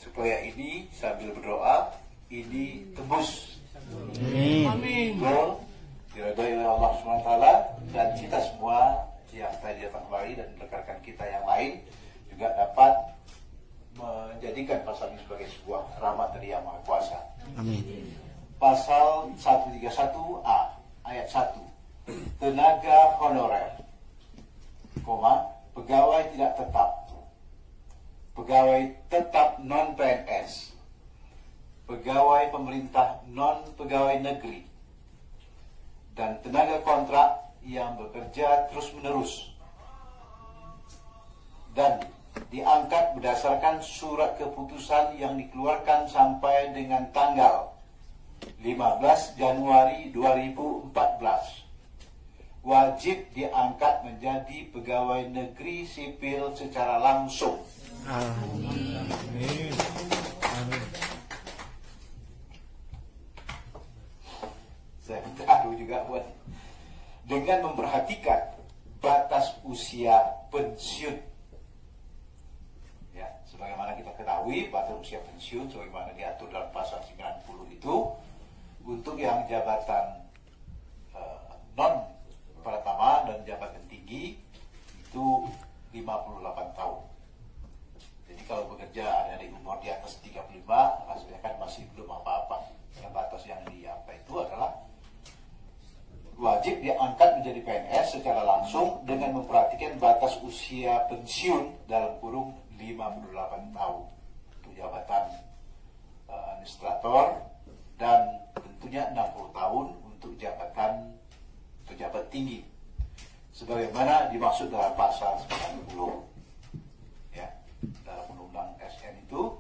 supaya ini sambil berdoa ini tembus. Amin. Betul, diridhoi oleh Allah SWT, dan kita semua yang tadi datang kembali dan rekan-rekan kita yang lain juga dapat menjadikan pasal ini sebagai sebuah rahmat dari Yang Maha Kuasa. Amin. Pasal 131A ayat 1, tenaga honorer, pegawai tidak tetap, pegawai tetap non-PNS, pegawai pemerintah non-pegawai negeri, dan tenaga kontrak yang bekerja terus-menerus dan diangkat berdasarkan surat keputusan yang dikeluarkan sampai dengan tanggal 15 Januari 2014 wajib diangkat menjadi pegawai negeri sipil secara langsung. Amin. Amin. Saya minta juga buat dengan memperhatikan batas usia pensiun. Ya, sebagaimana kita ketahui batas usia pensiun sebagaimana diatur dalam pasal 90 itu untuk yang jabatan non pratama dan jabatan tinggi itu 58 tahun. Jadi kalau bekerja ada di umur di atas 35, rasanya kan masih belum apa-apa. Yang batas yang itu adalah wajib diangkat menjadi PNS secara langsung dengan memperhatikan batas usia pensiun dalam kurung 58 tahun untuk jabatan administrator dan tentunya 60 tahun untuk jabatan pejabat tinggi sebagaimana dimaksud dalam pasal 90. Ya, dalam undang-undang SN itu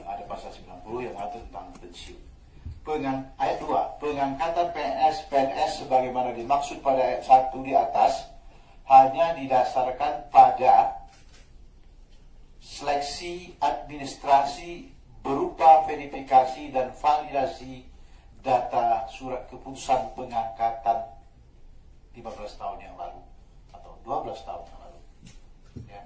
ada pasal 90 yang mengatur tentang pensiun. Ayat 2, pengangkatan PNS sebagaimana dimaksud pada ayat 1 di atas hanya didasarkan pada seleksi administrasi berupa verifikasi dan validasi data surat keputusan pengangkatan 15 tahun yang lalu atau 12 tahun yang lalu. Ya.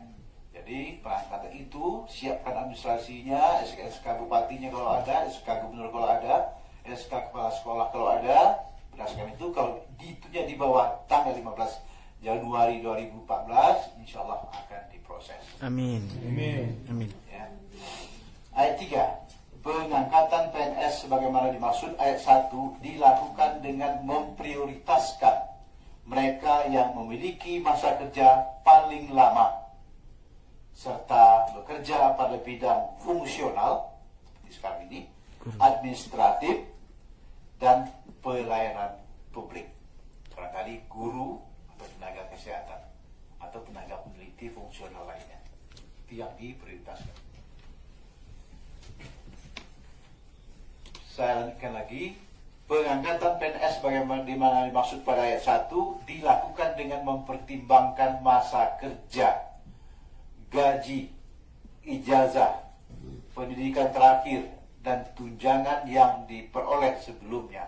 Jadi pengangkatan itu siapkan administrasinya, SK bupatinya kalau ada, SK gubernur kalau ada, SK kepala sekolah kalau ada. Berdasarkan itu kalau dihitungnya di bawah tanggal 15 Januari 2014 insya Allah akan diproses. Amin. Amin. Amin. Ya. Ayat 3, pengangkatan PNS sebagaimana dimaksud ayat 1 dilakukan dengan memprioritaskan mereka yang memiliki masa kerja paling lama serta bekerja pada bidang fungsional seperti sekarang ini, administratif dan pelayanan publik. Barangkali guru atau tenaga kesehatan atau tenaga peneliti fungsional lainnya. Itu yang diprioritaskan. Saya lanjutkan lagi. Pengangkatan PNS bagaimana dimaksud pada ayat 1 dilakukan dengan mempertimbangkan masa kerja, gaji, ijazah, pendidikan terakhir, dan tunjangan yang diperoleh sebelumnya.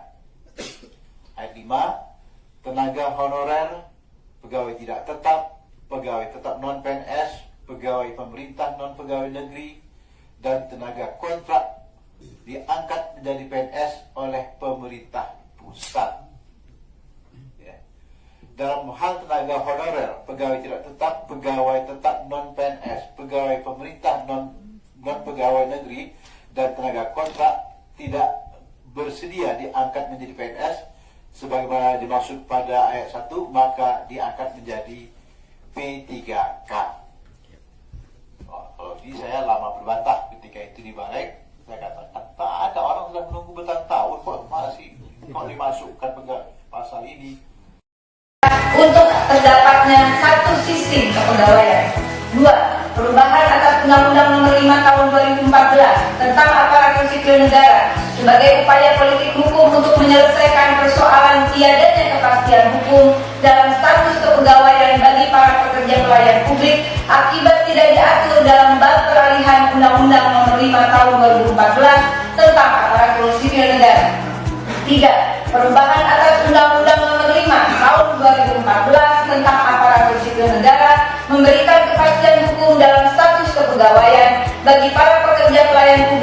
Ayat 5, tenaga honorer, pegawai tidak tetap, pegawai tetap non-PNS, pegawai pemerintah non-pegawai negeri, dan tenaga kontrak diangkat menjadi PNS oleh pemerintah pusat. Ya. Dalam hal tenaga honorer, pegawai tidak tetap, pegawai tetap non-PNS, pegawai pemerintah non-pegawai negeri, dan tenaga kontrak tidak bersedia diangkat menjadi PNS sebagaimana dimaksud pada ayat 1, maka diangkat menjadi P3K. Kalau ini saya lama berbantah ketika itu di Balek. Saya katakan, tak ada orang sudah menunggu bertahun-tahun kok dimasukkan pasal ini. Untuk terdapatnya satu sistem kepegawaian. 2. Perubahan atas Undang-Undang Nomor 5 Tahun 2014 tentang Aparatur Sipil Negara sebagai upaya politik hukum untuk menyelesaikan persoalan tiadanya kepastian hukum dalam status kepegawaian bagi para pekerja pelayan publik akibat tidak diatur dalam bab peralihan Undang-Undang Nomor 5 Tahun 2014 tentang Aparatur Sipil Negara. 3. Perubahan atas Undang-Undang Nomor 5 Tahun 2014 tentang Aparatur Sipil Negara memberikan kepastian hukum dalam status kepegawaian bagi para pekerja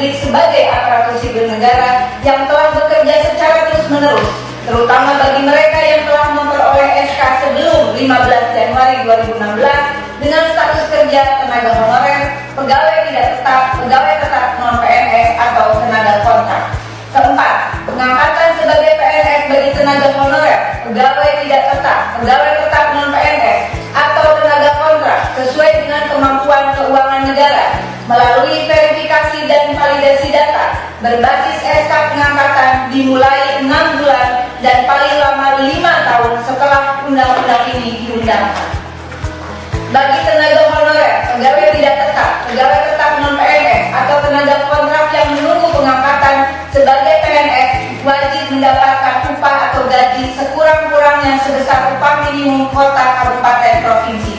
publik sebagai aparatur sipil negara yang telah bekerja secara terus-menerus, terutama bagi mereka yang telah memperoleh SK sebelum 15 Januari 2016 dengan status kerja tenaga honorer, pegawai tidak tetap, pegawai tetap non-PNS atau tenaga kontrak. Keempat, pengangkatan sebagai PNS bagi tenaga honorer, pegawai tidak tetap, pegawai tetap non-PNS atau tenaga kontrak sesuai dengan kemampuan keuangan negara melalui verifikasi dan validasi data berbasis SK pengangkatan dimulai 6 bulan dan paling lama 5 tahun setelah undang-undang ini diundangkan. Bagi tenaga honorer, pegawai tidak tetap, pegawai tetap non-PNS atau tenaga kontrak yang menunggu pengangkatan sebagai PNS wajib mendapatkan upah atau gaji sekurang-kurangnya sebesar upah minimum kota, kabupaten, provinsi.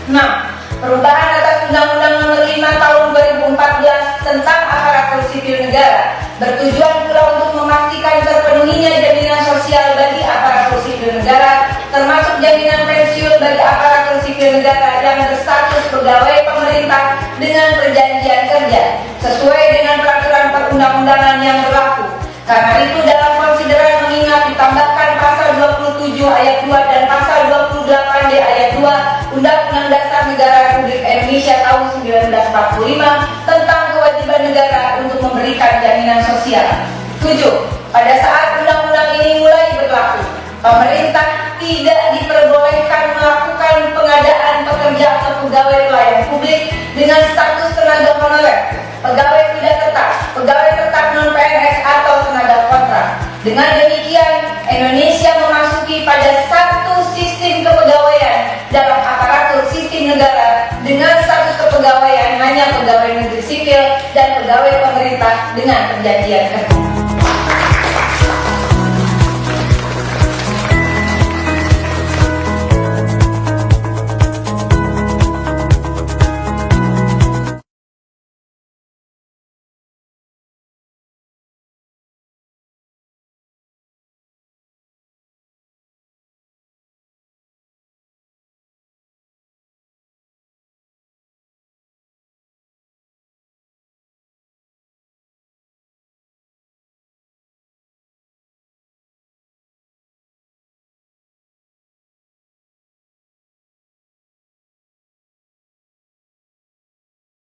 6. Perubahan atas Undang-Undang Nomor 5 Tahun 2014 tentang aparatur sipil negara bertujuan pula untuk memastikan terpenuhinya jaminan sosial bagi aparatur sipil negara, termasuk jaminan pensiun bagi aparatur sipil negara yang berstatus pegawai pemerintah dengan perjanjian kerja sesuai dengan peraturan perundang-undangan yang berlaku. Karena itu dalam konsideran mengingat ditambahkan pasal 27 ayat 2 dan pasal 28D ayat 2 Undang-Undang Dasar Negara Republik Indonesia tahun 1945 tentang kewajiban negara untuk memberikan jaminan sosial. 7. Pada saat undang-undang ini mulai berlaku, pemerintah tidak diperbolehkan melakukan pengadaan pekerja atau pegawai pelayan publik dengan status tenaga honorer, pegawai tidak tetap, pegawai tetap non-PNS atau tenaga kontrak. Dengan demikian, Indonesia memasuki pada satu sistem kepegawaian dalam aparatur sipil negara dengan status kepegawaian hanya pegawai negeri sipil dan pegawai pemerintah dengan perjanjian kerja.